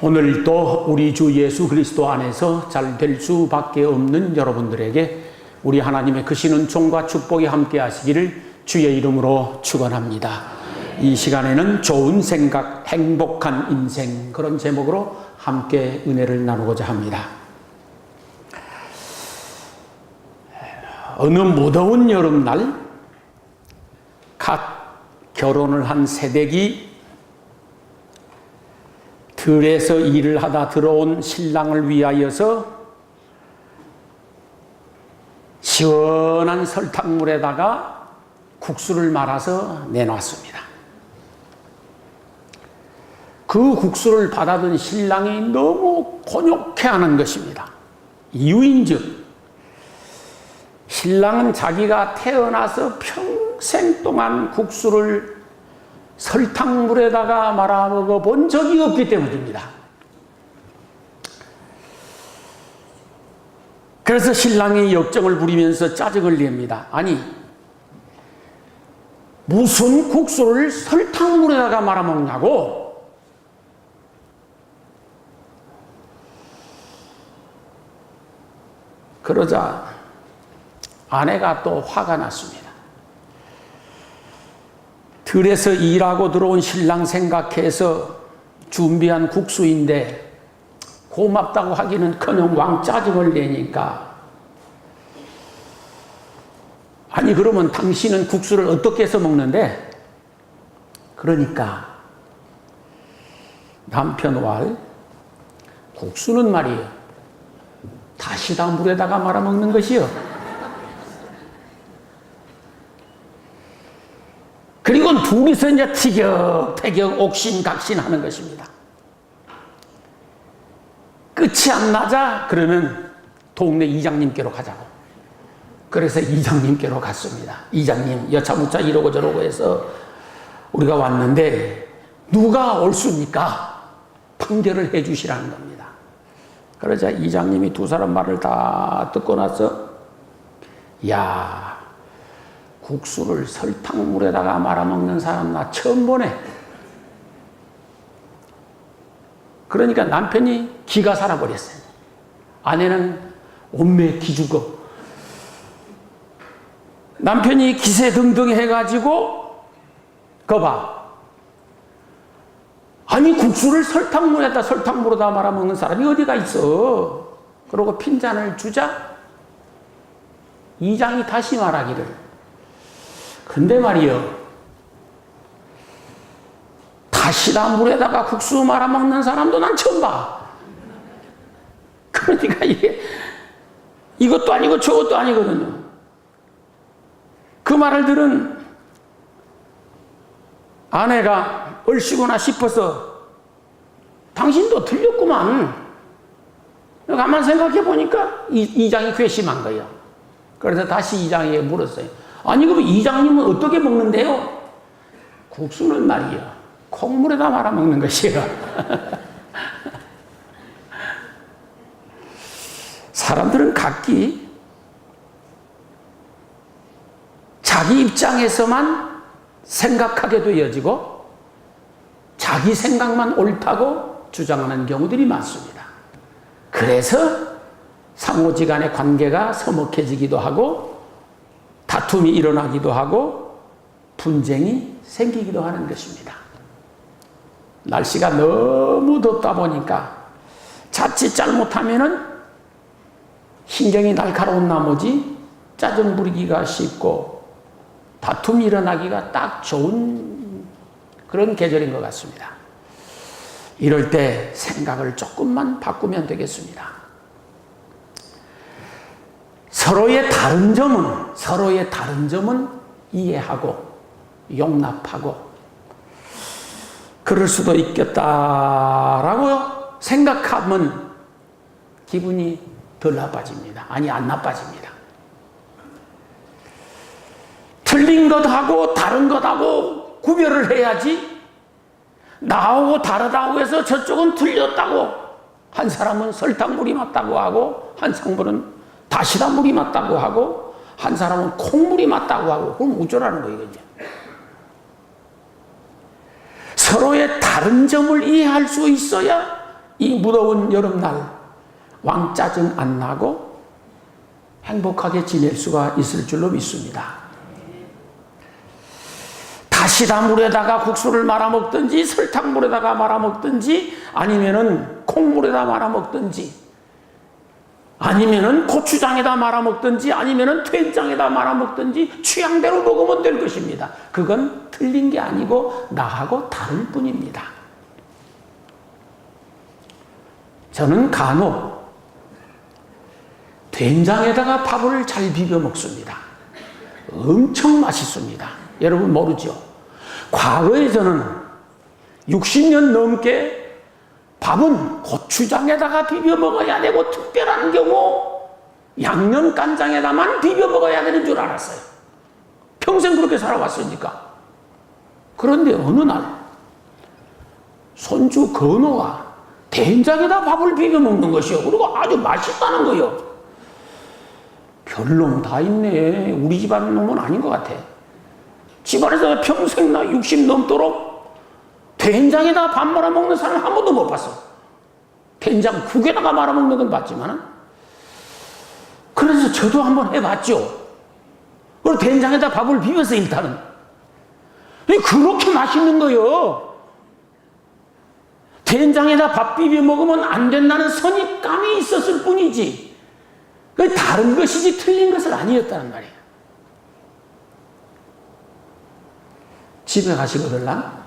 오늘도 우리 주 예수 그리스도 안에서 잘 될 수밖에 없는 여러분들에게 우리 하나님의 크시는 종과 축복이 함께 하시기를 주의 이름으로 축원합니다. 이 시간에는 좋은 생각, 행복한 인생, 그런 제목으로 함께 은혜를 나누고자 합니다. 어느 무더운 여름날 갓 결혼을 한 새댁이 들에서 일을 하다 들어온 신랑을 위하여서 시원한 설탕물에다가 국수를 말아서 내놨습니다. 그 국수를 받아든 신랑이 너무 곤욕해하는 것입니다. 이유인즉 신랑은 자기가 태어나서 평생 동안 국수를 설탕물에다가 말아먹어 본 적이 없기 때문입니다. 그래서 신랑이 역정을 부리면서 짜증을 냅니다. 아니, 무슨 국수를 설탕물에다가 말아먹냐고? 그러자 아내가 또 화가 났습니다. 들에서 일하고 들어온 신랑 생각해서 준비한 국수인데 고맙다고 하기는커녕 왕 짜증을 내니까, 아니 그러면 당신은 국수를 어떻게 해서 먹는데? 그러니까 남편 왈, 국수는 말이에요, 다시다 물에다가 말아 먹는 것이요. 그리고 둘이서 이제 티격태격 옥신각신하는 것입니다. 끝이 안 나자 그러면 동네 이장님께로 가자고. 그래서 이장님께로 갔습니다. 이장님, 여차무차 이러고 저러고 해서 우리가 왔는데 누가 옳습니까? 판결을 해 주시라는 겁니다. 그러자 이장님이 두 사람 말을 다 듣고 나서, 야, 국수를 설탕물에다가 말아먹는 사람 나 처음 보네. 그러니까 남편이 기가 살아버렸어요. 아내는 온매 기죽어. 남편이 기세등등 해가지고, 거봐, 아니 국수를 설탕물에다 말아먹는 사람이 어디가 있어? 그러고 핀잔을 주자 이장이 다시 말하기를, 근데 말이요, 다시다 물에다가 국수 말아먹는 사람도 난 처음 봐. 그러니까 이게 이것도 아니고 저것도 아니거든요. 그 말을 들은 아내가 얼씨구나 싶어서, 당신도 틀렸구만. 가만 생각해 보니까 이장이 괘씸한 거예요. 그래서 다시 이장에게 물었어요. 아니 그럼 이장님은 어떻게 먹는데요? 국수는 말이요, 콩물에다 말아 먹는 것이에요. 사람들은 각기 자기 입장에서만 생각하게 되어지고 자기 생각만 옳다고 주장하는 경우들이 많습니다. 그래서 상호지간의 관계가 서먹해지기도 하고 다툼이 일어나기도 하고 분쟁이 생기기도 하는 것입니다. 날씨가 너무 덥다 보니까 자칫 잘못하면은 신경이 날카로운 나머지 짜증 부리기가 쉽고 다툼이 일어나기가 딱 좋은 그런 계절인 것 같습니다. 이럴 때 생각을 조금만 바꾸면 되겠습니다. 서로의 다른 점은 이해하고 용납하고 그럴 수도 있겠다라고 생각하면 기분이 덜 나빠집니다. 아니, 안 나빠집니다. 틀린 것하고 다른 것하고 구별을 해야지, 나하고 다르다고 해서 저쪽은 틀렸다고, 한 사람은 설탕물이 맞다고 하고 한 사람은 다시다 물이 맞다고 하고 한 사람은 콩물이 맞다고 하고, 그럼 어쩌라는 거예요, 이제. 서로의 다른 점을 이해할 수 있어야 이 무더운 여름날 왕짜증 안 나고 행복하게 지낼 수가 있을 줄로 믿습니다. 다시다 물에다가 국수를 말아 먹든지 설탕물에다가 말아 먹든지 아니면은 콩물에다 말아 먹든지 아니면은 고추장에다 말아 먹든지 아니면은 된장에다 말아 먹든지 취향대로 먹으면 될 것입니다. 그건 틀린 게 아니고 나하고 다를 뿐입니다. 저는 간혹 된장에다가 밥을 잘 비벼 먹습니다. 엄청 맛있습니다. 여러분 모르죠? 과거에 저는 60년 넘게 밥은 고추장에다가 비벼 먹어야 되고 특별한 경우 양념 간장에다만 비벼 먹어야 되는 줄 알았어요. 평생 그렇게 살아왔으니까. 그런데 어느 날 손주 건호가 된장에다 밥을 비벼 먹는 것이요. 그리고 아주 맛있다는 거요. 별놈 다 있네. 우리 집안 놈은 아닌 것 같아. 집안에서 평생 나 60 넘도록 된장에다 밥 말아 먹는 사람 한 번도 못 봤어. 된장국에다가 말아 먹는 건 봤지만 그래서 저도 한번 해봤죠. 그리고 된장에다 밥을 비벼서 일단은 그렇게 맛있는 거요. 된장에다 밥 비벼 먹으면 안 된다는 선입감이 있었을 뿐이지 다른 것이지 틀린 것은 아니었다는 말이에요. 집에 가시거들랑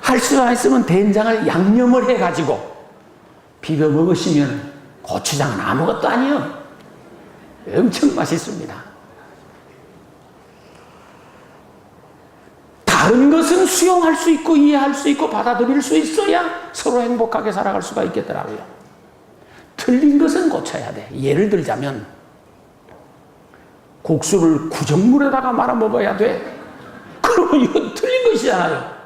할 수가 있으면 된장을 양념을 해가지고 비벼 먹으시면 고추장은 아무것도 아니에요. 엄청 맛있습니다. 다른 것은 수용할 수 있고 이해할 수 있고 받아들일 수 있어야 서로 행복하게 살아갈 수가 있겠더라고요. 틀린 것은 고쳐야 돼. 예를 들자면 국수를 구정물에다가 말아 먹어야 돼. 그러면 이건 틀린 것이잖아요.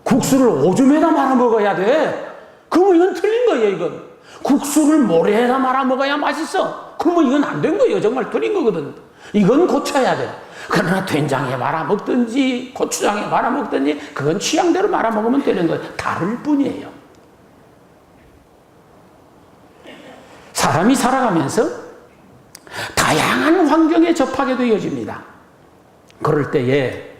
국수를 오줌에다 말아 먹어야 돼. 그러면 이건 틀린 거예요, 이건. 국수를 모래에다 말아 먹어야 맛있어. 그러면 이건 안 된 거예요. 정말 틀린 거거든. 이건 고쳐야 돼. 그러나 된장에 말아 먹든지 고추장에 말아 먹든지 그건 취향대로 말아 먹으면 되는 거예요. 다를 뿐이에요. 사람이 살아가면서 다양한 환경에 접하게 되어집니다. 그럴 때에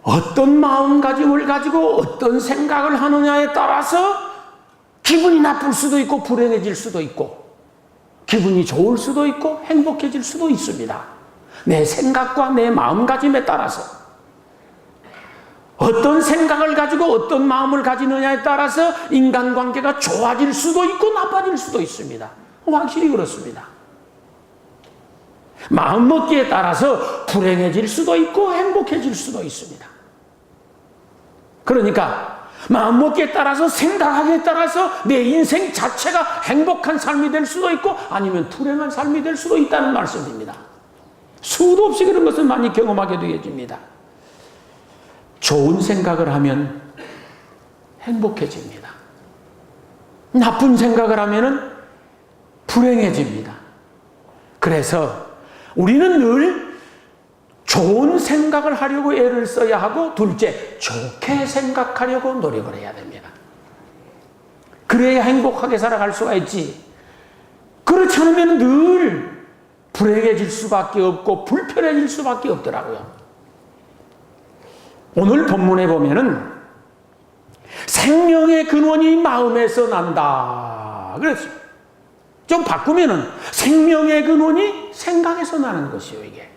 어떤 마음가짐을 가지고 어떤 생각을 하느냐에 따라서 기분이 나쁠 수도 있고 불행해질 수도 있고 기분이 좋을 수도 있고 행복해질 수도 있습니다. 내 생각과 내 마음가짐에 따라서 어떤 생각을 가지고 어떤 마음을 가지느냐에 따라서 인간관계가 좋아질 수도 있고 나빠질 수도 있습니다. 확실히 그렇습니다. 마음먹기에 따라서 불행해질 수도 있고 행복해질 수도 있습니다. 그러니까 마음먹기에 따라서 생각하기에 따라서 내 인생 자체가 행복한 삶이 될 수도 있고 아니면 불행한 삶이 될 수도 있다는 말씀입니다. 수도 없이 그런 것을 많이 경험하게 되어집니다. 좋은 생각을 하면 행복해집니다. 나쁜 생각을 하면 불행해집니다. 그래서 우리는 늘 좋은 생각을 하려고 애를 써야 하고 둘째, 좋게 생각하려고 노력을 해야 됩니다. 그래야 행복하게 살아갈 수가 있지. 그렇지 않으면 늘 불행해질 수밖에 없고 불편해질 수밖에 없더라고요. 오늘 본문에 보면은 생명의 근원이 마음에서 난다. 그래서 좀 바꾸면은 생명의 근원이 생각에서 나는 것이요, 이게.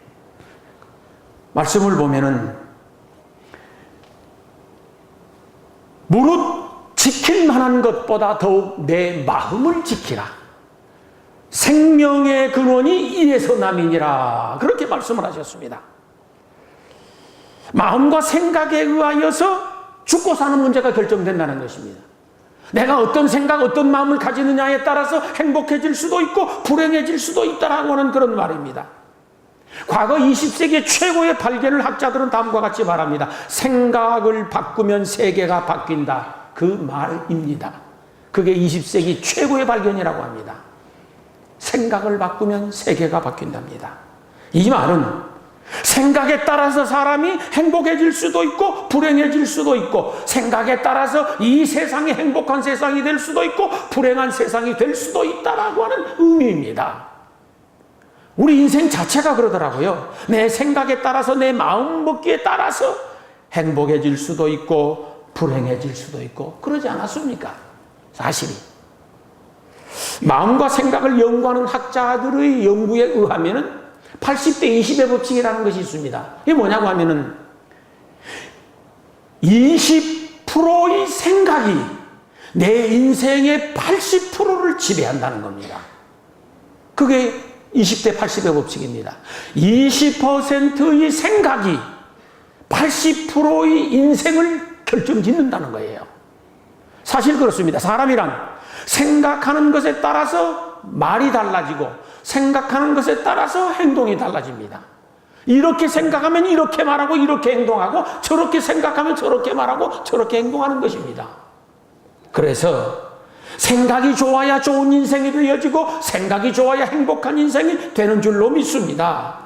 말씀을 보면은 무릇 지킬 만한 것보다 더욱 내 마음을 지키라. 생명의 근원이 이에서 남이니라. 그렇게 말씀을 하셨습니다. 마음과 생각에 의하여서 죽고 사는 문제가 결정된다는 것입니다. 내가 어떤 생각, 어떤 마음을 가지느냐에 따라서 행복해질 수도 있고 불행해질 수도 있다라고 하는 그런 말입니다. 과거 20세기 최고의 발견을 학자들은 다음과 같이 말합니다. 생각을 바꾸면 세계가 바뀐다. 그 말입니다. 그게 20세기 최고의 발견이라고 합니다. 생각을 바꾸면 세계가 바뀐답니다. 이 말은 생각에 따라서 사람이 행복해질 수도 있고 불행해질 수도 있고, 생각에 따라서 이 세상이 행복한 세상이 될 수도 있고 불행한 세상이 될 수도 있다라고 하는 의미입니다. 우리 인생 자체가 그러더라고요. 내 생각에 따라서, 내 마음 먹기에 따라서 행복해질 수도 있고 불행해질 수도 있고, 그러지 않았습니까? 사실이. 마음과 생각을 연구하는 학자들의 연구에 의하면은 80대 20의 법칙이라는 것이 있습니다. 이게 뭐냐고 하면은 20%의 생각이 내 인생의 80%를 지배한다는 겁니다. 그게 20대 80의 법칙입니다. 20%의 생각이 80%의 인생을 결정짓는다는 거예요. 사실 그렇습니다. 사람이란 생각하는 것에 따라서 말이 달라지고 생각하는 것에 따라서 행동이 달라집니다. 이렇게 생각하면 이렇게 말하고 이렇게 행동하고, 저렇게 생각하면 저렇게 말하고 저렇게 행동하는 것입니다. 그래서 생각이 좋아야 좋은 인생이 되어지고 생각이 좋아야 행복한 인생이 되는 줄로 믿습니다.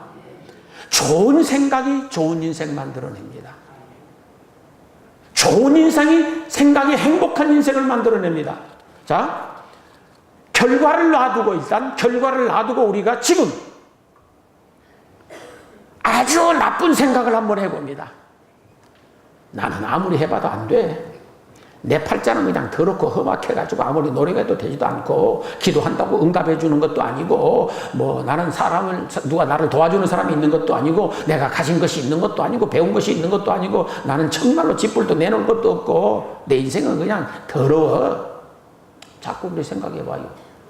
좋은 생각이 좋은 인생 만들어냅니다. 좋은 인생이, 생각이 행복한 인생을 만들어냅니다. 자, 결과를 놔두고, 일단 결과를 놔두고 우리가 지금 아주 나쁜 생각을 한번 해봅니다. 나는 아무리 해봐도 안 돼. 내 팔자는 그냥 더럽고 험악해가지고 아무리 노력해도 되지도 않고, 기도한다고 응답해 주는 것도 아니고, 뭐 나는 사람을, 누가 나를 도와주는 사람이 있는 것도 아니고, 내가 가진 것이 있는 것도 아니고, 배운 것이 있는 것도 아니고, 나는 정말로 짓불도 내놓을 것도 없고, 내 인생은 그냥 더러워. 자꾸 그렇게 생각해봐요.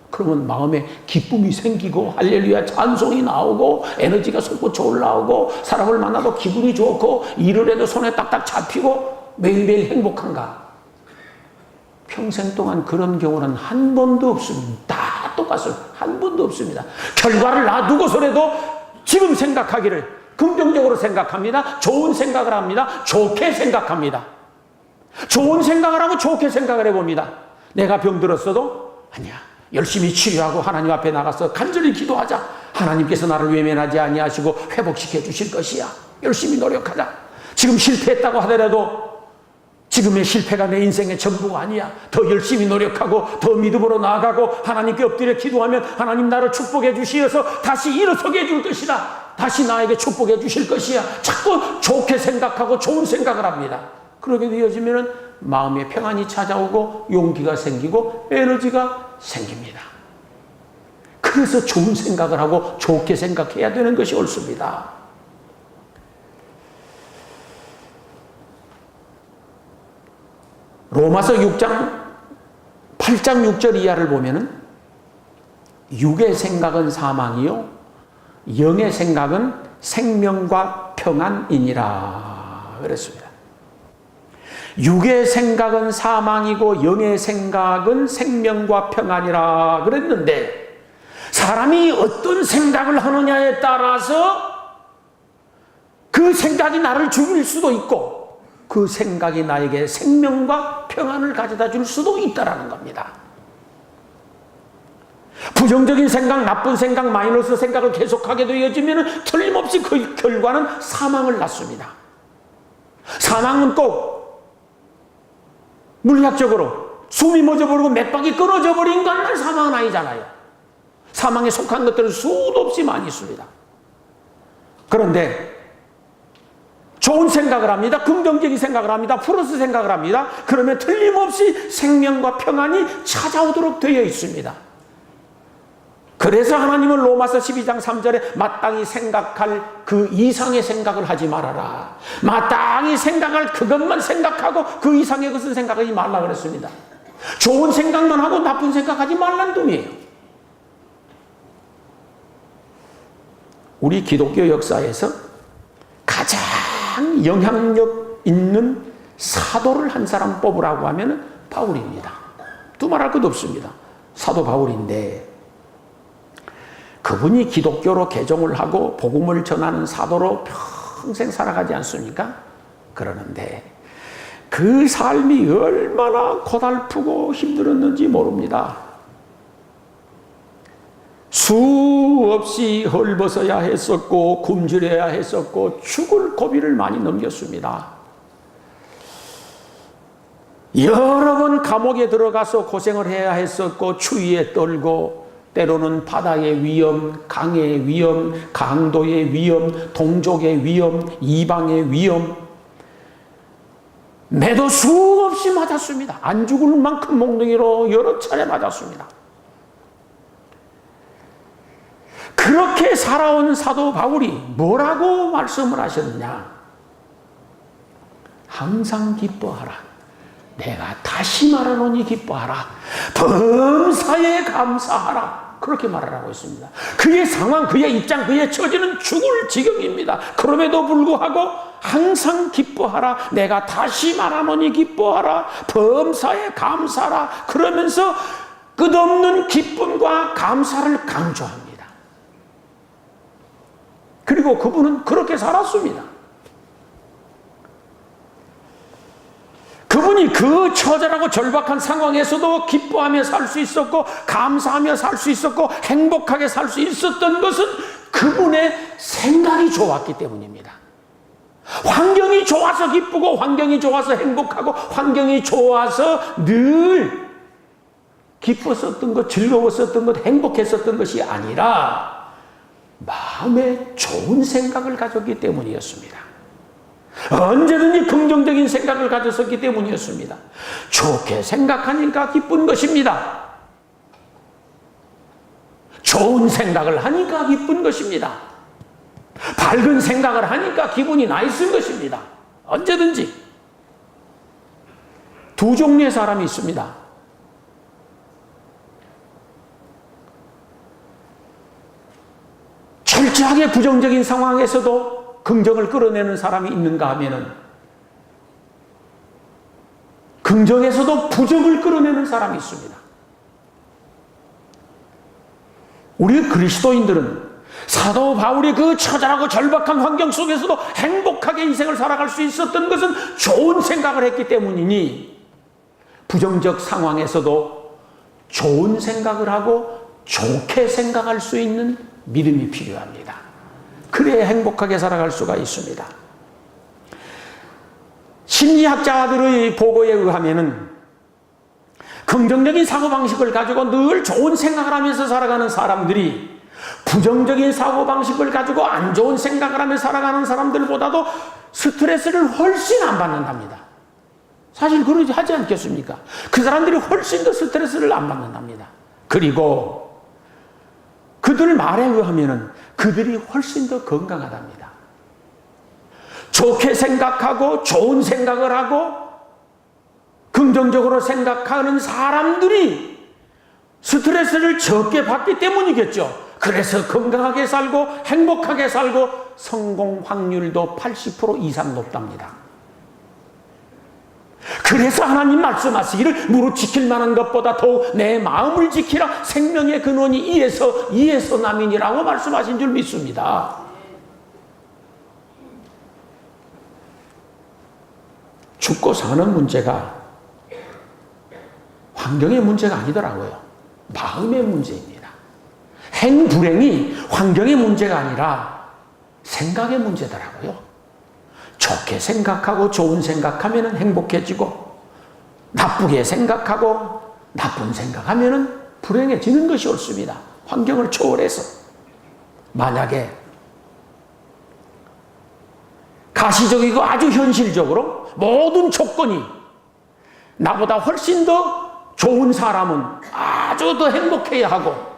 그러면 마음에 기쁨이 생기고 할렐루야 찬송이 나오고 에너지가 솟구쳐 올라오고, 사람을 만나도 기분이 좋고 일을 해도 손에 딱딱 잡히고 매일매일 행복한가? 평생 동안 그런 경우는 한 번도 없습니다. 다 똑같습니다. 한 번도 없습니다. 결과를 놔두고서라도 지금 생각하기를 긍정적으로 생각합니다. 좋은 생각을 합니다. 좋게 생각합니다. 좋은 생각을 하고 좋게 생각을 해봅니다. 내가 병들었어도 아니야, 열심히 치료하고 하나님 앞에 나가서 간절히 기도하자. 하나님께서 나를 외면하지 아니하시고 회복시켜 주실 것이야. 열심히 노력하자. 지금 실패했다고 하더라도 지금의 실패가 내 인생의 전부가 아니야. 더 열심히 노력하고 더 믿음으로 나아가고 하나님께 엎드려 기도하면 하나님 나를 축복해 주시어서 다시 일어서게 해줄 것이다. 다시 나에게 축복해 주실 것이야. 자꾸 좋게 생각하고 좋은 생각을 합니다. 그렇게 되어지면 마음에 평안이 찾아오고 용기가 생기고 에너지가 생깁니다. 그래서 좋은 생각을 하고 좋게 생각해야 되는 것이 옳습니다. 로마서 8장 6절 이하를 보면은 육의 생각은 사망이요 영의 생각은 생명과 평안이니라 그랬습니다. 육의 생각은 사망이고 영의 생각은 생명과 평안이라 그랬는데, 사람이 어떤 생각을 하느냐에 따라서 그 생각이 나를 죽일 수도 있고 그 생각이 나에게 생명과 평안을 가져다 줄 수도 있다는 겁니다. 부정적인 생각, 나쁜 생각, 마이너스 생각을 계속하게 되어지면 틀림없이 그 결과는 사망을 낳습니다. 사망은 꼭 물리학적으로 숨이 멎어버리고 맥박이 끊어져 버린 것만 사망은 아니잖아요. 사망에 속한 것들은 수도 없이 많이 있습니다. 그런데 좋은 생각을 합니다. 긍정적인 생각을 합니다. 플러스 생각을 합니다. 그러면 틀림없이 생명과 평안이 찾아오도록 되어 있습니다. 그래서 하나님은 로마서 12장 3절에 마땅히 생각할 그 이상의 생각을 하지 말아라. 마땅히 생각할 그것만 생각하고 그 이상의 것은 생각하지 말라 그랬습니다. 좋은 생각만 하고 나쁜 생각하지 말라는 뜻이에요. 우리 기독교 역사에서 가장 영향력 있는 사도를 한 사람 뽑으라고 하면 바울입니다. 두말할 것도 없습니다. 사도 바울인데, 그분이 기독교로 개종을 하고 복음을 전하는 사도로 평생 살아가지 않습니까? 그러는데 그 삶이 얼마나 고달프고 힘들었는지 모릅니다. 수없이 헐벗어야 했었고 굶주려야 했었고 죽을 고비를 많이 넘겼습니다. 여러 번 감옥에 들어가서 고생을 해야 했었고 추위에 떨고 때로는 바다의 위험, 강의 위험, 강도의 위험, 동족의 위험, 이방의 위험, 매도 수없이 맞았습니다. 안 죽을 만큼 몽둥이로 여러 차례 맞았습니다. 그렇게 살아온 사도 바울이 뭐라고 말씀을 하셨느냐? 항상 기뻐하라. 내가 다시 말하노니 기뻐하라. 범사에 감사하라. 그렇게 말하라고 했습니다. 그의 상황, 그의 입장, 그의 처지는 죽을 지경입니다. 그럼에도 불구하고 항상 기뻐하라. 내가 다시 말하노니 기뻐하라. 범사에 감사하라. 그러면서 끝없는 기쁨과 감사를 강조합니다. 그리고 그분은 그렇게 살았습니다. 그분이 그 처절하고 절박한 상황에서도 기뻐하며 살 수 있었고 감사하며 살 수 있었고 행복하게 살 수 있었던 것은 그분의 생각이 좋았기 때문입니다. 환경이 좋아서 기쁘고 환경이 좋아서 행복하고 환경이 좋아서 늘 기뻤었던 것, 즐거웠었던 것, 행복했었던 것이 아니라 마음에 좋은 생각을 가졌기 때문이었습니다. 언제든지 긍정적인 생각을 가졌었기 때문이었습니다. 좋게 생각하니까 기쁜 것입니다. 좋은 생각을 하니까 기쁜 것입니다. 밝은 생각을 하니까 기분이 나 있을 것입니다. 언제든지. 두 종류의 사람이 있습니다. 철저하게 부정적인 상황에서도 긍정을 끌어내는 사람이 있는가 하면은 긍정에서도 부정을 끌어내는 사람이 있습니다. 우리 그리스도인들은 사도 바울이 그 처절하고 절박한 환경 속에서도 행복하게 인생을 살아갈 수 있었던 것은 좋은 생각을 했기 때문이니 부정적 상황에서도 좋은 생각을 하고 좋게 생각할 수 있는 믿음이 필요합니다. 그래야 행복하게 살아갈 수가 있습니다. 심리학자들의 보고에 의하면은 긍정적인 사고방식을 가지고 늘 좋은 생각을 하면서 살아가는 사람들이 부정적인 사고방식을 가지고 안 좋은 생각을 하며 살아가는 사람들보다도 스트레스를 훨씬 안 받는답니다. 사실 그러지 하지 않겠습니까? 그 사람들이 훨씬 더 스트레스를 안 받는답니다. 그리고 그들 말에 의하면은 그들이 훨씬 더 건강하답니다. 좋게 생각하고 좋은 생각을 하고 긍정적으로 생각하는 사람들이 스트레스를 적게 받기 때문이겠죠. 그래서 건강하게 살고 행복하게 살고 성공 확률도 80% 이상 높답니다. 그래서 하나님 말씀하시기를 무릇 지킬 만한 것보다 더욱 내 마음을 지키라. 생명의 근원이 이에서 남이니라고 말씀하신 줄 믿습니다. 죽고 사는 문제가 환경의 문제가 아니더라고요. 마음의 문제입니다. 행불행이 환경의 문제가 아니라 생각의 문제더라고요. 좋게 생각하고 좋은 생각하면 행복해지고 나쁘게 생각하고 나쁜 생각하면 불행해지는 것이 옳습니다. 환경을 초월해서. 만약에 가시적이고 아주 현실적으로 모든 조건이 나보다 훨씬 더 좋은 사람은 아주 더 행복해야 하고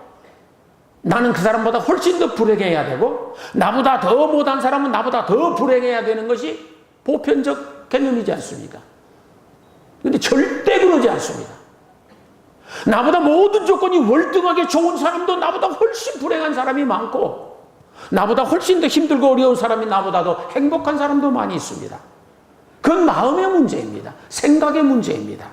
나는 그 사람보다 훨씬 더 불행해야 되고 나보다 더 못한 사람은 나보다 더 불행해야 되는 것이 보편적 개념이지 않습니까? 그런데 절대 그러지 않습니다. 나보다 모든 조건이 월등하게 좋은 사람도 나보다 훨씬 불행한 사람이 많고 나보다 훨씬 더 힘들고 어려운 사람이 나보다 더 행복한 사람도 많이 있습니다. 그건 마음의 문제입니다. 생각의 문제입니다.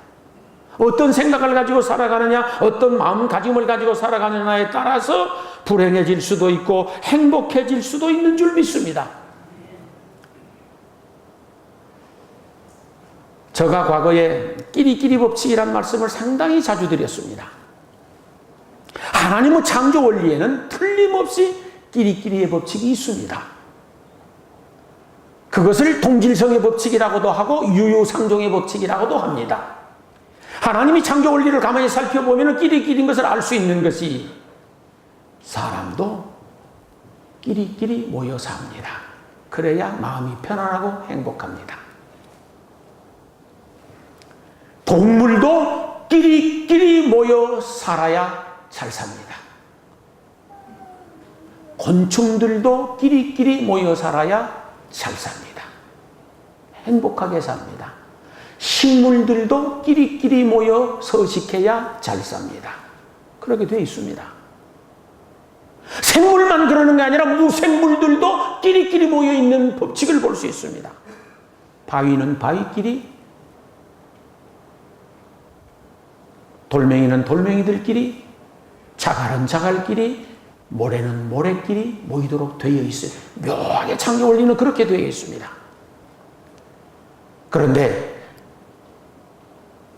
어떤 생각을 가지고 살아가느냐, 어떤 마음가짐을 가지고 살아가느냐에 따라서 불행해질 수도 있고 행복해질 수도 있는 줄 믿습니다. 제가 과거에 끼리끼리 법칙이란 말씀을 상당히 자주 드렸습니다. 하나님의 창조 원리에는 틀림없이 끼리끼리의 법칙이 있습니다. 그것을 동질성의 법칙이라고도 하고 유유상종의 법칙이라고도 합니다. 하나님이 창조 원리를 가만히 살펴보면 끼리끼리인 것을 알 수 있는 것이 사람도 끼리끼리 모여 삽니다. 그래야 마음이 편안하고 행복합니다. 동물도 끼리끼리 모여 살아야 잘 삽니다. 곤충들도 끼리끼리 모여 살아야 잘 삽니다. 행복하게 삽니다. 식물들도 끼리끼리 모여 서식해야 잘 삽니다. 그렇게 되어 있습니다. 생물만 그러는 게 아니라 무생물들도 끼리끼리 모여 있는 법칙을 볼 수 있습니다. 바위는 바위끼리, 돌멩이는 돌멩이들끼리, 자갈은 자갈끼리, 모래는 모래끼리 모이도록 되어 있어요. 묘하게 창조 원리는 그렇게 되어 있습니다. 그런데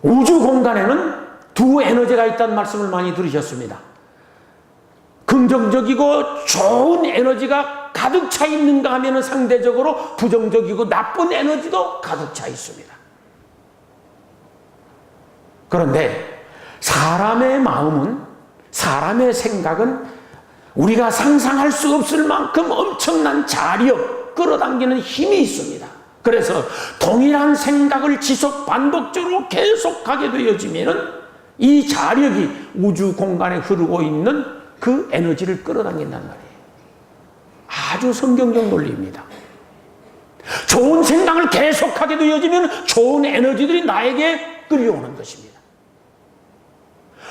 우주 공간에는 두 에너지가 있다는 말씀을 많이 들으셨습니다. 긍정적이고 좋은 에너지가 가득 차 있는가 하면 상대적으로 부정적이고 나쁜 에너지도 가득 차 있습니다. 그런데 사람의 마음은, 사람의 생각은 우리가 상상할 수 없을 만큼 엄청난 자력, 끌어당기는 힘이 있습니다. 그래서 동일한 생각을 지속 반복적으로 계속하게 되어지면 이 자력이 우주 공간에 흐르고 있는 그 에너지를 끌어당긴단 말이에요. 아주 성경적 논리입니다. 좋은 생각을 계속하게 되어지면 좋은 에너지들이 나에게 끌려오는 것입니다.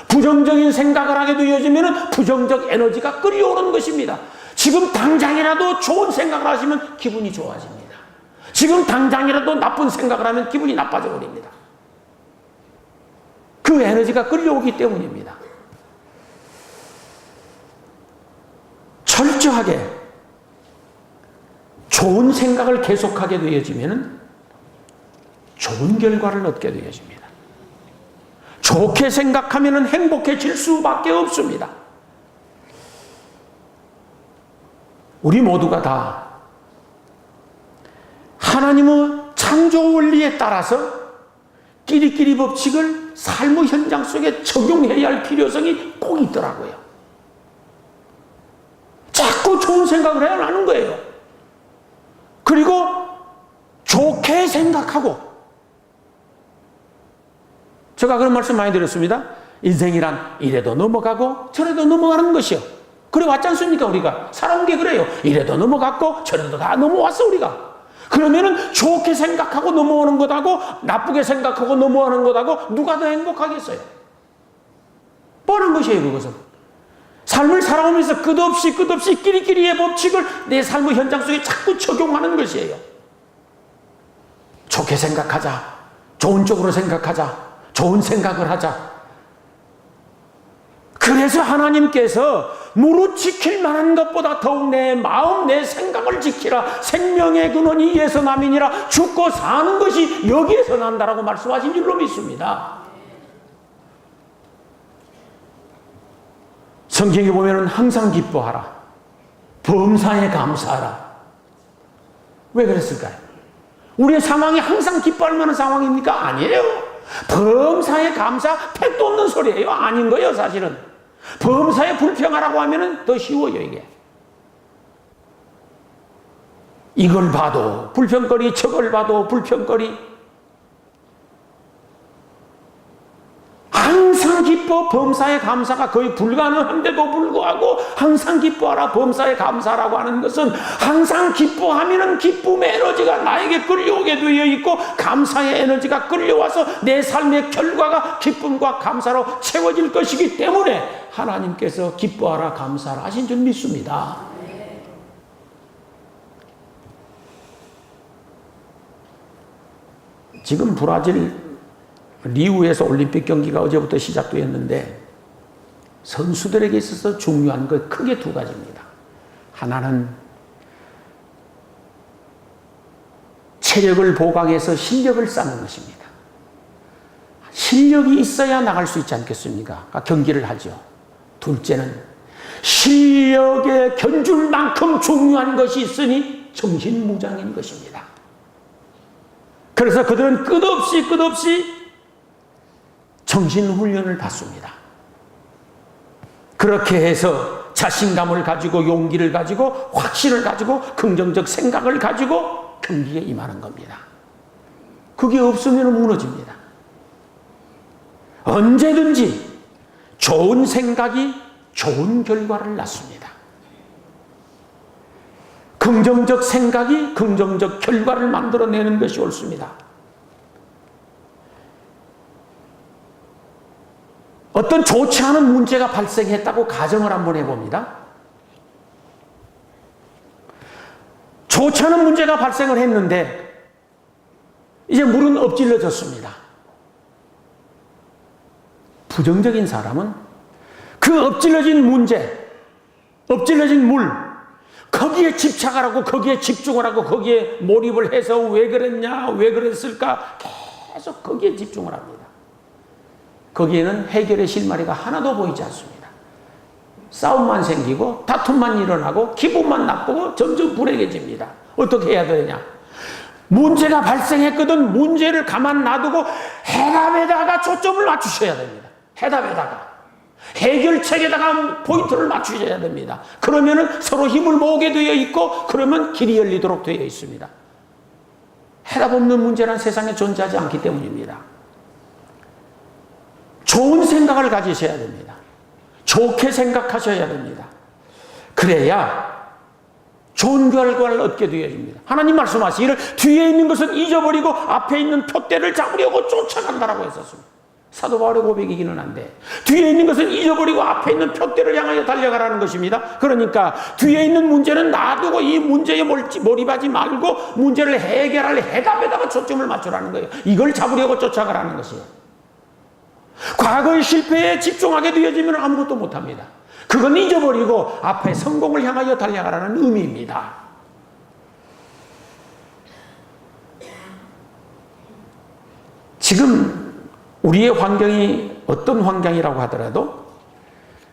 부정적인 생각을 하게 되어지면 부정적 에너지가 끌려오는 것입니다. 지금 당장이라도 좋은 생각을 하시면 기분이 좋아집니다. 지금 당장이라도 나쁜 생각을 하면 기분이 나빠져 버립니다. 그 에너지가 끌려오기 때문입니다. 철저하게 좋은 생각을 계속하게 되어지면 좋은 결과를 얻게 되어집니다. 좋게 생각하면 행복해질 수밖에 없습니다. 우리 모두가 다 하나님의 창조 원리에 따라서 끼리끼리 법칙을 삶의 현장 속에 적용해야 할 필요성이 꼭 있더라고요. 자꾸 좋은 생각을 해야 하는 거예요. 그리고 좋게 생각하고, 제가 그런 말씀 많이 드렸습니다. 인생이란 이래도 넘어가고 저래도 넘어가는 것이요. 그래 왔지 않습니까? 우리가 살아온 게 그래요. 이래도 넘어갔고 저래도 다 넘어왔어 우리가. 그러면은 좋게 생각하고 넘어오는 것하고 나쁘게 생각하고 넘어가는 것하고 누가 더 행복하겠어요? 뻔한 것이에요. 그것은 삶을 살아오면서 끝없이 끼리끼리의 법칙을 내 삶의 현장 속에 자꾸 적용하는 것이에요. 좋게 생각하자, 좋은 쪽으로 생각하자, 좋은 생각을 하자. 그래서 하나님께서 무릇 지킬 만한 것보다 더욱 내 마음, 내 생각을 지키라. 생명의 근원이 이에서 남이니라. 죽고 사는 것이 여기에서 난다라고 말씀하신 줄로 믿습니다. 성경에 보면 항상 기뻐하라. 범사에 감사하라. 왜 그랬을까요? 우리의 상황이 항상 기뻐할 만한 상황입니까? 아니에요. 범사에 감사, 택도 없는 소리예요. 아닌 거예요, 사실은. 범사에 불평하라고 하면 더 쉬워요, 이게. 이걸 봐도 불평거리, 저걸 봐도 불평거리. 항상 기뻐, 범사에 감사가 거의 불가능한데도 불구하고 항상 기뻐하라, 범사에 감사라고 하는 것은 항상 기뻐하면 기쁨의 에너지가 나에게 끌려오게 되어 있고 감사의 에너지가 끌려와서 내 삶의 결과가 기쁨과 감사로 채워질 것이기 때문에 하나님께서 기뻐하라, 감사하라 하신 줄 믿습니다. 지금 브라질 리우에서 올림픽 경기가 어제부터 시작되었는데 선수들에게 있어서 중요한 것 크게 두 가지입니다. 하나는 체력을 보강해서 실력을 쌓는 것입니다. 실력이 있어야 나갈 수 있지 않겠습니까? 경기를 하죠. 둘째는 실력에 견줄 만큼 중요한 것이 있으니 정신무장인 것입니다. 그래서 그들은 끝없이 정신훈련을 받습니다. 그렇게 해서 자신감을 가지고 용기를 가지고 확신을 가지고 긍정적 생각을 가지고 경기에 임하는 겁니다. 그게 없으면 무너집니다. 언제든지 좋은 생각이 좋은 결과를 낳습니다. 긍정적 생각이 긍정적 결과를 만들어내는 것이 옳습니다. 어떤 좋지 않은 문제가 발생했다고 가정을 한번 해봅니다. 좋지 않은 문제가 발생을 했는데 이제 물은 엎질러졌습니다. 부정적인 사람은 그 엎질러진 문제, 엎질러진 물, 거기에 집착을 하고 거기에 집중을 하고 거기에 몰입을 해서 왜 그랬냐, 왜 그랬을까 계속 거기에 집중을 합니다. 거기에는 해결의 실마리가 하나도 보이지 않습니다. 싸움만 생기고 다툼만 일어나고 기분만 나쁘고 점점 불행해집니다. 어떻게 해야 되냐? 문제가 발생했거든 문제를 가만 놔두고 해답에다가 초점을 맞추셔야 됩니다. 해답에다가. 해결책에다가 포인트를 맞추셔야 됩니다. 그러면 서로 힘을 모으게 되어 있고 그러면 길이 열리도록 되어 있습니다. 해답 없는 문제란 세상에 존재하지 않기 때문입니다. 좋은 생각을 가지셔야 됩니다. 좋게 생각하셔야 됩니다. 그래야 좋은 결과를 얻게 되어집니다. 하나님 말씀하시기를 뒤에 있는 것은 잊어버리고 앞에 있는 표대를 잡으려고 쫓아간다라고 했었습니다. 사도 바울의 고백이기는 한데 뒤에 있는 것은 잊어버리고 앞에 있는 표대를 향하여 달려가라는 것입니다. 그러니까 뒤에 있는 문제는 놔두고 이 문제에 몰입하지 말고 문제를 해결할 해답에다가 초점을 맞추라는 거예요. 이걸 잡으려고 쫓아가라는 것이에요. 과거의 실패에 집중하게 되어지면 아무것도 못합니다. 그건 잊어버리고 앞에 성공을 향하여 달려가라는 의미입니다. 지금 우리의 환경이 어떤 환경이라고 하더라도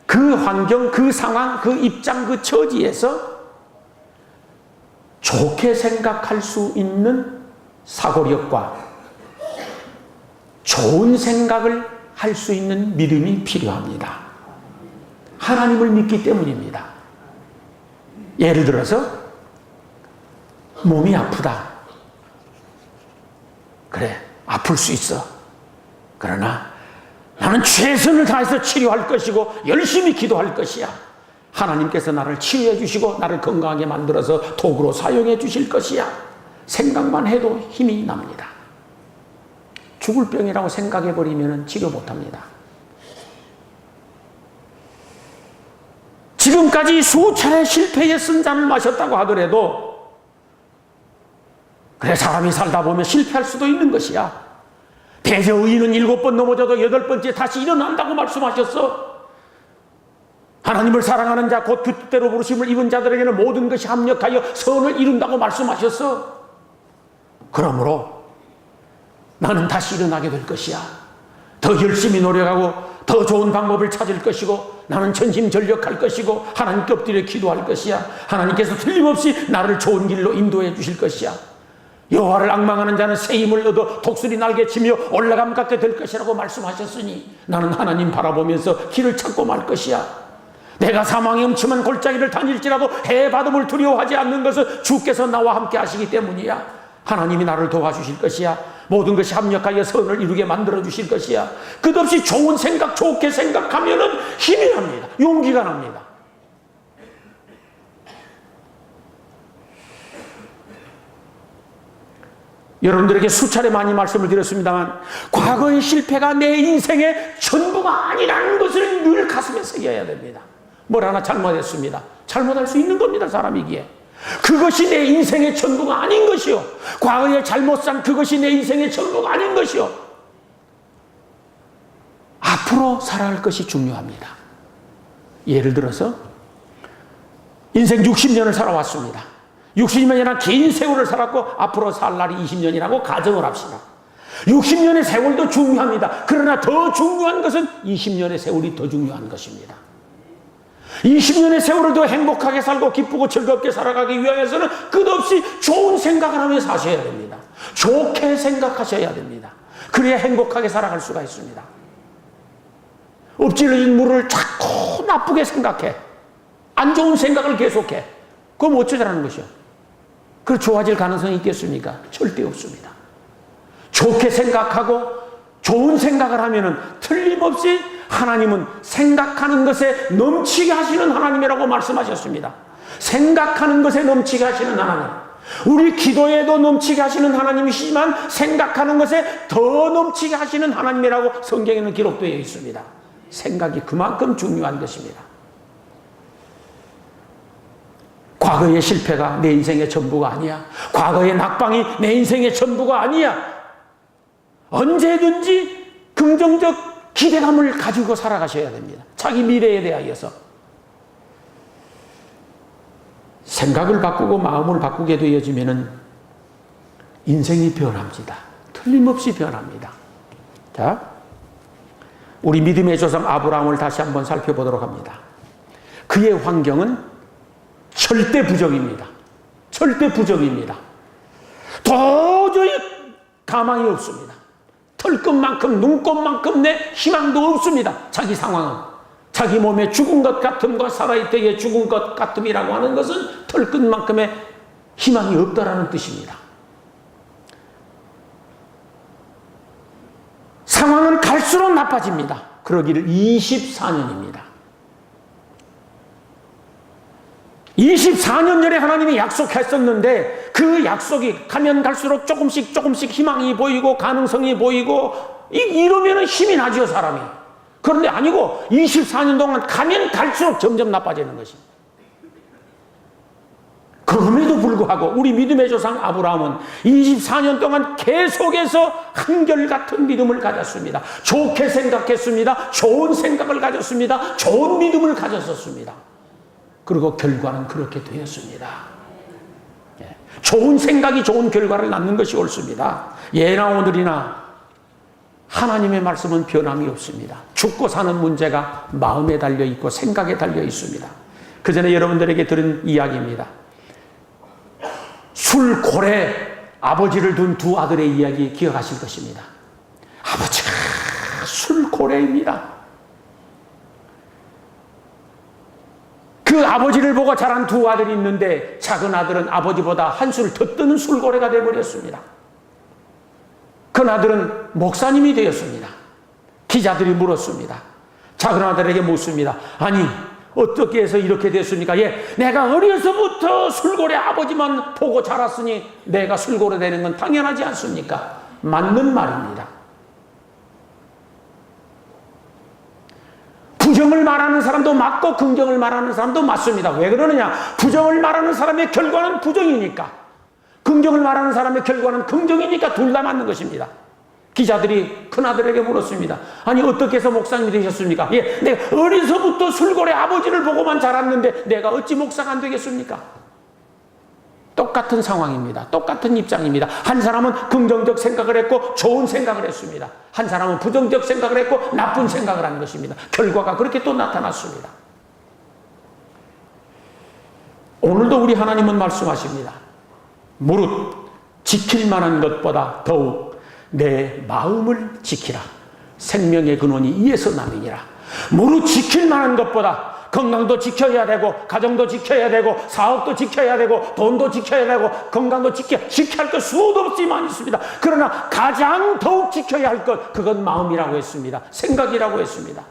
그 환경, 그 상황, 그 입장, 그 처지에서 좋게 생각할 수 있는 사고력과 좋은 생각을 할 수 있는 믿음이 필요합니다. 하나님을 믿기 때문입니다. 예를 들어서 몸이 아프다. 그래, 아플 수 있어. 그러나 나는 최선을 다해서 치료할 것이고 열심히 기도할 것이야. 하나님께서 나를 치유해 주시고 나를 건강하게 만들어서 도구로 사용해 주실 것이야. 생각만 해도 힘이 납니다. 죽을 병이라고 생각해버리면 치료 못합니다. 지금까지 수차례 실패의 쓴잔을 마셨다고 하더라도 그래 사람이 살다 보면 실패할 수도 있는 것이야. 대저의인은 7번 넘어져도 8번째 다시 일어난다고 말씀하셨어. 하나님을 사랑하는 자 곧 그 뜻대로 부르심을 입은 자들에게는 모든 것이 합력하여 선을 이룬다고 말씀하셨어. 그러므로 나는 다시 일어나게 될 것이야. 더 열심히 노력하고 더 좋은 방법을 찾을 것이고 나는 전심전력할 것이고 하나님께 엎드려 기도할 것이야. 하나님께서 틀림없이 나를 좋은 길로 인도해 주실 것이야. 여호와를 앙망하는 자는 새 힘을 얻어 독수리 날개치며 올라감 갖게 될 것이라고 말씀하셨으니 나는 하나님 바라보면서 길을 찾고 말 것이야. 내가 사망의 음침한 골짜기를 다닐지라도 해바둠을 두려워하지 않는 것은 주께서 나와 함께 하시기 때문이야. 하나님이 나를 도와주실 것이야. 모든 것이 합력하여 선을 이루게 만들어 주실 것이야. 끝없이 좋은 생각, 좋게 생각하면은 힘이 납니다. 용기가 납니다. 여러분들에게 수차례 많이 말씀을 드렸습니다만 과거의 실패가 내 인생의 전부가 아니라는 것을 늘 가슴에 새겨야 됩니다. 뭘 하나 잘못했습니다. 잘못할 수 있는 겁니다. 사람이기에. 그것이 내 인생의 전부가 아닌 것이요. 과거에 잘못산 그것이 내 인생의 전부가 아닌 것이요. 앞으로 살아갈 것이 중요합니다. 예를 들어서 인생 60년을 살아왔습니다. 60년이나 긴 세월을 살았고 앞으로 살 날이 20년이라고 가정을 합시다. 60년의 세월도 중요합니다. 그러나 더 중요한 것은 20년의 세월이 더 중요한 것입니다. 20년의 세월을 더 행복하게 살고 기쁘고 즐겁게 살아가기 위해서는 끝없이 좋은 생각을 하며 사셔야 됩니다. 좋게 생각하셔야 됩니다. 그래야 행복하게 살아갈 수가 있습니다. 엎질러진 물을 자꾸 나쁘게 생각해. 안 좋은 생각을 계속해. 그럼 어쩌자라는 것이요? 그 좋아질 가능성이 있겠습니까? 절대 없습니다. 좋게 생각하고 좋은 생각을 하면은 틀림없이 하나님은 생각하는 것에 넘치게 하시는 하나님이라고 말씀하셨습니다. 생각하는 것에 넘치게 하시는 하나님. 우리 기도에도 넘치게 하시는 하나님이시지만 생각하는 것에 더 넘치게 하시는 하나님이라고 성경에는 기록되어 있습니다. 생각이 그만큼 중요한 것입니다. 과거의 실패가 내 인생의 전부가 아니야. 과거의 낙방이 내 인생의 전부가 아니야. 언제든지 긍정적 기대감을 가지고 살아가셔야 됩니다. 자기 미래에 대하여서. 생각을 바꾸고 마음을 바꾸게 되어지면 인생이 변합니다. 틀림없이 변합니다. 자, 우리 믿음의 조상 아브라함을 다시 한번 살펴보도록 합니다. 그의 환경은 절대 부정입니다. 절대 부정입니다. 도저히 가망이 없습니다. 털끝만큼 눈꽃만큼 내 희망도 없습니다. 자기 상황은. 자기 몸에 죽은 것 같음과 살아있되게 죽은 것 같음이라고 하는 것은 털끝만큼의 희망이 없다라는 뜻입니다. 상황은 갈수록 나빠집니다. 그러기를 24년입니다. 24년 전에 하나님이 약속했었는데 그 약속이 가면 갈수록 조금씩 희망이 보이고 가능성이 보이고 이러면 힘이 나죠, 사람이. 그런데 아니고 24년 동안 가면 갈수록 점점 나빠지는 것입니다. 그럼에도 불구하고 우리 믿음의 조상 아브라함은 24년 동안 계속해서 한결같은 믿음을 가졌습니다. 좋게 생각했습니다. 좋은 생각을 가졌습니다. 좋은 믿음을 가졌었습니다. 그리고 결과는 그렇게 되었습니다. 좋은 생각이 좋은 결과를 낳는 것이 옳습니다. 예나 오늘이나 하나님의 말씀은 변함이 없습니다. 죽고 사는 문제가 마음에 달려있고 생각에 달려있습니다. 그 전에 여러분들에게 들은 이야기입니다. 술고래 아버지를 둔 두 아들의 이야기 기억하실 것입니다. 아버지가 술고래입니다. 그 아버지를 보고 자란 두 아들이 있는데 작은 아들은 아버지보다 한 술 더 뜨는 술고래가 되어버렸습니다. 큰 아들은 목사님이 되었습니다. 기자들이 물었습니다. 작은 아들에게 묻습니다. 아니 어떻게 해서 이렇게 됐습니까? 예, 내가 어려서부터 술고래 아버지만 보고 자랐으니 내가 술고래 되는 건 당연하지 않습니까? 맞는 말입니다. 부정을 말하는 사람도 맞고 긍정을 말하는 사람도 맞습니다. 왜 그러느냐? 부정을 말하는 사람의 결과는 부정이니까, 긍정을 말하는 사람의 결과는 긍정이니까 둘 다 맞는 것입니다. 기자들이 큰아들에게 물었습니다. 아니 어떻게 해서 목사님이 되셨습니까? 예, 내가 어려서부터 술고래 아버지를 보고만 자랐는데 내가 어찌 목사가 안 되겠습니까? 똑같은 상황입니다. 똑같은 입장입니다. 한 사람은 긍정적 생각을 했고 좋은 생각을 했습니다. 한 사람은 부정적 생각을 했고 나쁜 생각을 한 것입니다. 결과가 그렇게 또 나타났습니다. 오늘도 우리 하나님은 말씀하십니다. 무릇 지킬 만한 것보다 더욱 내 마음을 지키라. 생명의 근원이 이에서 남이니라. 무릇 지킬 만한 것보다 건강도 지켜야 되고 가정도 지켜야 되고 사업도 지켜야 되고 돈도 지켜야 되고 건강도 지켜야 할 것 수도 없이 많이 있습니다. 그러나 가장 더욱 지켜야 할 것, 그건 마음이라고 했습니다. 생각이라고 했습니다.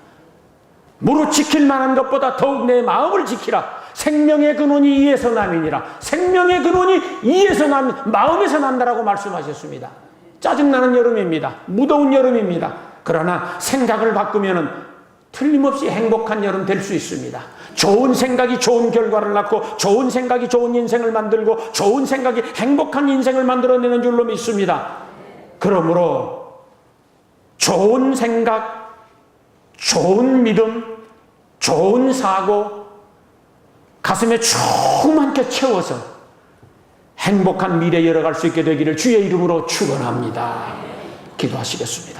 무릇 지킬 만한 것보다 더욱 내 마음을 지키라. 생명의 근원이 이에서 남이니라. 생명의 근원이 이에서 마음에서 난다라고 말씀하셨습니다. 짜증나는 여름입니다. 무더운 여름입니다. 그러나 생각을 바꾸면은 틀림없이 행복한 여름 될 수 있습니다. 좋은 생각이 좋은 결과를 낳고 좋은 생각이 좋은 인생을 만들고 좋은 생각이 행복한 인생을 만들어내는 줄로 믿습니다. 그러므로 좋은 생각, 좋은 믿음, 좋은 사고 가슴에 충만케 채워서 행복한 미래에 열어갈 수 있게 되기를 주의 이름으로 축원합니다. 기도하시겠습니다.